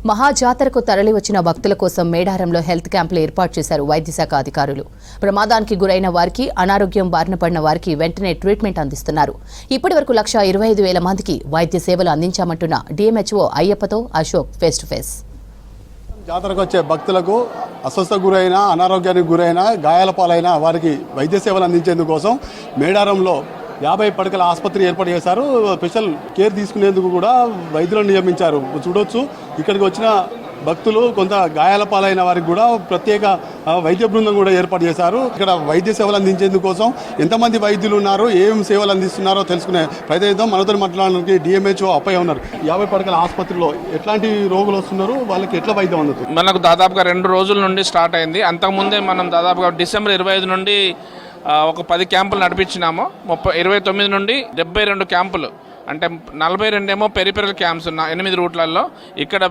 మహాజాతరకు తరలివచ్చిన భక్తుల కోసం మేడారంలో హెల్త్ క్యాంపులు ఏర్పాటు చేశారు వైద్యశాఖ అధికారులు. ప్రమాదానికి గురైన వారికి, అనారోగ్యం బారిన పడిన వారికి వెంటనే ట్రీట్మెంట్ అందిస్తున్నారు. ఇప్పటివరకు 1,25,000 మందికి వైద్య సేవలు అందించామంటున్న DMHO అయ్యప్పతో అశోక్ ఫేస్ టు ఫేస్. జాతరకు వచ్చే భక్తులకు అస్వస్థ గురైన, అనారోగ్యానికి గురైన, గాయాల పాలైన వారికి వైద్య సేవలు అందించేందుకు కోసం మేడారంలో 50 పడకల ఆసుపత్రి ఏర్పాటు చేశారు. స్పెషల్ కేర్ తీసుకునేందుకు కూడా వైద్యులను నియమించారు. చూడొచ్చు, ఇక్కడికి వచ్చిన భక్తులు కొంత గాయాల పాలైన వారికి కూడా ప్రత్యేక వైద్య బృందం కూడా ఏర్పాటు చేశారు. ఇక్కడ వైద్య సేవలు అందించేందుకు కోసం ఎంతమంది వైద్యులు ఉన్నారు, ఏం సేవలు అందిస్తున్నారో తెలుసుకునే ప్రయత్నిద్దాం. మనతో మాట్లాడడానికి DMHO అప్పయ్య ఉన్నారు. 50 పడకల ఆసుపత్రిలో ఎట్లాంటి రోగులు వస్తున్నారు, వాళ్ళకి ఎట్లా వైద్యం అందుతుంది? మనకు దాదాపుగా 2 రోజుల నుండి స్టార్ట్ అయింది. అంతకుముందే మనం దాదాపుగా డిసెంబర్ 25 నుండి ఒక 10 క్యాంపులు నడిపించినాము. 29 నుండి 72 క్యాంపులు, అంటే 42 ఏమో పెరిపెరల్ క్యాంప్స్ ఉన్న 8 రూట్లలో, ఇక్కడ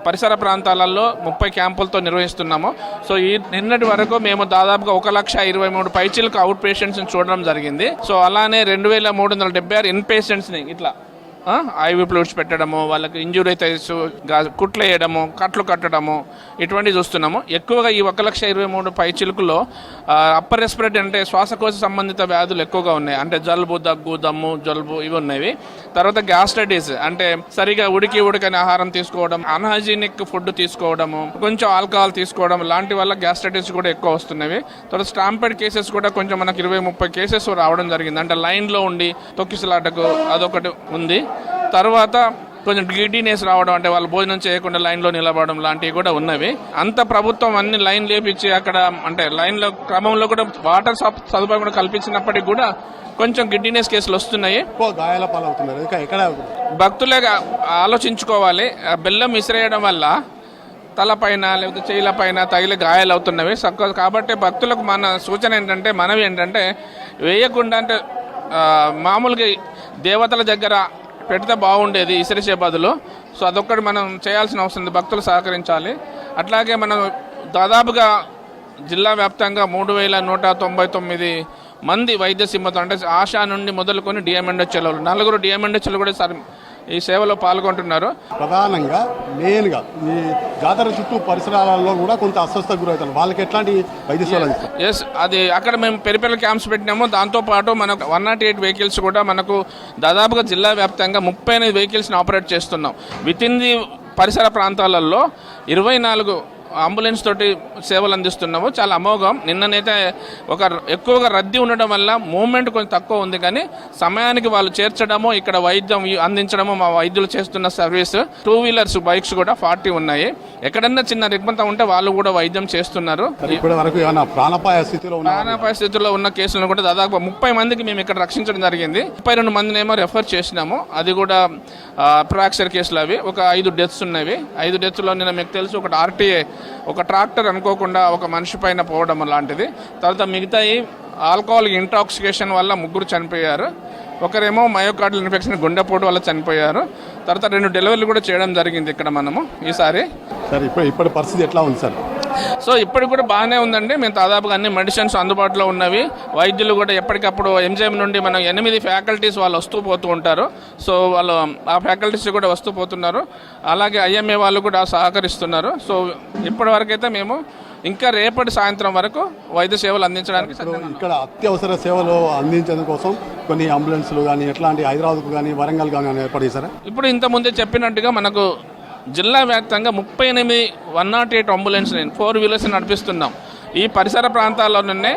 పరిసర ప్రాంతాలలో 30 క్యాంపులతో నిర్వహిస్తున్నాము. సో ఈ నిన్నటి వరకు మేము దాదాపుగా 1,23,000 పైచీలకు అవుట్ పేషెంట్స్ని చూడడం జరిగింది. సో అలానే 2,376 ఇన్ పేషెంట్స్ని ఇట్లా ఐవి ఫ్లూయిడ్స్ పెట్టడము, వాళ్ళకి ఇంజురీ అయితే కుట్లు వేయడము, కట్లు కట్టడము, ఇటువంటివి చూస్తున్నాము. ఎక్కువగా ఈ 1,23,000 పైచిలుకులో అప్పర్ రెస్పిరేటరీ అంటే శ్వాసకోశ సంబంధిత వ్యాధులు ఎక్కువగా ఉన్నాయి. అంటే జలుబు, దగ్గు, దమ్ము, జలుబు ఇవి ఉన్నవి. తర్వాత గ్యాస్ట్రైటిస్ అంటే సరిగా ఉడకని ఆహారం తీసుకోవడం, అన్హైజీనిక్ ఫుడ్ తీసుకోవడము, కొంచెం ఆల్కహాల్ తీసుకోవడం లాంటి వల్ల గ్యాస్ట్రైటిస్ కూడా ఎక్కువ వస్తున్నవి. తర్వాత స్టాంపెడ్ కేసెస్ కూడా కొంచెం మనకు 20-30 కేసెస్ రావడం జరిగింది. అంటే లైన్లో ఉండి తొక్కిసలాటకు అదొకటి ఉంది. తర్వాత కొంచెం గిడ్డీనెస్ రావడం, అంటే వాళ్ళు భోజనం చేయకుండా లైన్లో నిలబడడం లాంటివి కూడా ఉన్నవి. అంత ప్రభుత్వం అన్ని లైన్ లేపించి అక్కడ అంటే లైన్లో క్రమంలో కూడా వాటర్ సదుపాయం కూడా కల్పించినప్పటికీ కూడా కొంచెం గిడ్డీనెస్ కేసులు వస్తున్నాయి. గాయాల పాలవుతున్నారు. భక్తులే ఆలోచించుకోవాలి. బెల్లం విసిరేయడం వల్ల తలపైన లేకపోతే చేయిల పైన తగిలి గాయాలు అవుతున్నవి. కాబట్టి భక్తులకు మన సూచన ఏంటంటే, మనవి ఏంటంటే, వేయకుండా అంటే మామూలుగా దేవతల దగ్గర పెడితే బాగుండేది ఇసిరిసే బదులు. సో అదొక్కటి మనం చేయాల్సిన అవసరం ఉంది. భక్తులు సహకరించాలి. అట్లాగే మనం దాదాపుగా జిల్లా వ్యాప్తంగా 3,199 మంది వైద్య సిబ్బంది, అంటే ఆశా నుండి మొదలుకొని DMHO 4 DMHO కూడా ఈ సేవలో పాల్గొంటున్నారు. ప్రధానంగా మెయిన్గా ఈ జాతర చుట్టూ పరిసరాలలో కూడా కొంత అస్వస్థ గురవుతారు. వాళ్ళకి ఎట్లాంటి వైద్య సేవలు? ఎస్, అది అక్కడ మేము పెరిపెరల్ క్యాంప్స్ పెట్టినాము. దాంతోపాటు మనకు 108 వెహికల్స్ కూడా మనకు దాదాపుగా జిల్లా వ్యాప్తంగా 38 వెహికల్స్ని ఆపరేట్ చేస్తున్నాం. విత్ ఇన్ ది పరిసర ప్రాంతాలలో 24 అంబులెన్స్ తోటి సేవలు అందిస్తున్నాము. చాలా అమోఘం. నిన్ననైతే ఎక్కువగా రద్దీ ఉండడం వల్ల మూవ్మెంట్ కొంచెం తక్కువ ఉంది, కానీ సమయానికి వాళ్ళు చేర్చడము, ఇక్కడ వైద్యం అందించడము మా వైద్యులు చేస్తున్న సర్వీస్. 2 వీలర్స్ బైక్స్ కూడా 40 ఉన్నాయి. ఎక్కడన్నా చిన్న రిగ్బంతం ఉంటే వాళ్ళు కూడా వైద్యం చేస్తున్నారు. ప్రాణాపాయ స్థితిలో ఉన్న కేసులను కూడా దాదాపు 30 మందికి మేము ఇక్కడ రక్షించడం జరిగింది. 32 మందినేమో రెఫర్ చేసినాము. అది కూడా ఫ్రాక్చర్ కేసులు. అవి ఒక 5 డెత్స్ ఉన్నవి. 5 డెత్స్లో నిన్న మీకు తెలుసు, ఒకటి RTA, ఒక ట్రాక్టర్ అనుకోకుండా ఒక మనిషి పైన పోవడం లాంటిది. తర్వాత మిగతాయి ఆల్కహాల్ ఇంటాక్సికేషన్ వల్ల 3 చనిపోయారు. ఒకరేమో మయోకార్డియల్ ఇన్ఫెక్షన్, గుండెపోటు వల్ల చనిపోయారు. తర్వాత 2 డెలివరీలు కూడా చేయడం జరిగింది ఇక్కడ మనము ఈసారి. సార్ ఇప్పటి పరిస్థితి ఎట్లా ఉంది సార్? సో ఇప్పటికి కూడా బాగానే ఉందండి. మేము దాదాపుగా అన్ని మెడిసిన్స్ అందుబాటులో ఉన్నవి. వైద్యులు కూడా ఎప్పటికప్పుడు MGM నుండి మనం 8 ఫ్యాకల్టీస్ వాళ్ళు వస్తూ పోతూ ఉంటారు. సో వాళ్ళు ఆ ఫ్యాకల్టీస్ కూడా వస్తూ పోతున్నారు. అలాగే IMA వాళ్ళు కూడా సహకరిస్తున్నారు. సో ఇప్పటివరకైతే మేము ఇంకా రేపటి సాయంత్రం వరకు వైద్య సేవలు అందించడానికి ఇక్కడ అత్యవసర సేవలు అందించడం కోసం కొన్ని అంబులెన్స్లు కానీ ఎట్లాంటి హైదరాబాద్కు కానీ వరంగల్ కానీ ఏర్పాటు చేశారా? ఇప్పుడు ఇంతకుముందే చెప్పినట్టుగా మనకు జిల్లా వ్యాప్తంగా 38 108 అంబులెన్స్ 4 వీలర్స్ నడిపిస్తున్నాం. ఈ పరిసర ప్రాంతాల్లోనే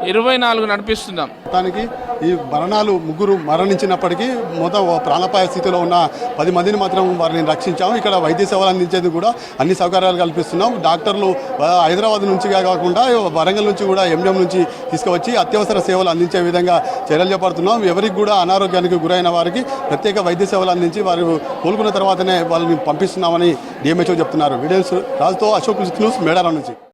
24 నడిపిస్తున్నాం. దానికి ఈ మరణాలు 3 మరణించినప్పటికీ మొత్తం ప్రాణాపాయ స్థితిలో ఉన్న 10 మందిని మాత్రం వారిని రక్షించాము. ఇక్కడ వైద్య సేవలు అందించేందుకు కూడా అన్ని సౌకర్యాలు కల్పిస్తున్నాం. డాక్టర్లు హైదరాబాద్ నుంచి కాకుండా వరంగల్ నుంచి కూడా MGM నుంచి తీసుకువచ్చి అత్యవసర సేవలు అందించే విధంగా చర్యలు చేపడుతున్నాం. ఎవరికి కూడా అనారోగ్యానికి గురైన వారికి ప్రత్యేక వైద్య సేవలు అందించి వారు కోలుకున్న తర్వాతనే వాళ్ళని పంపిస్తున్నామని DMHO చెప్తున్నారు. వీడియోస్ రాజుతో అశోక్ న్యూస్ మేడారం నుంచి.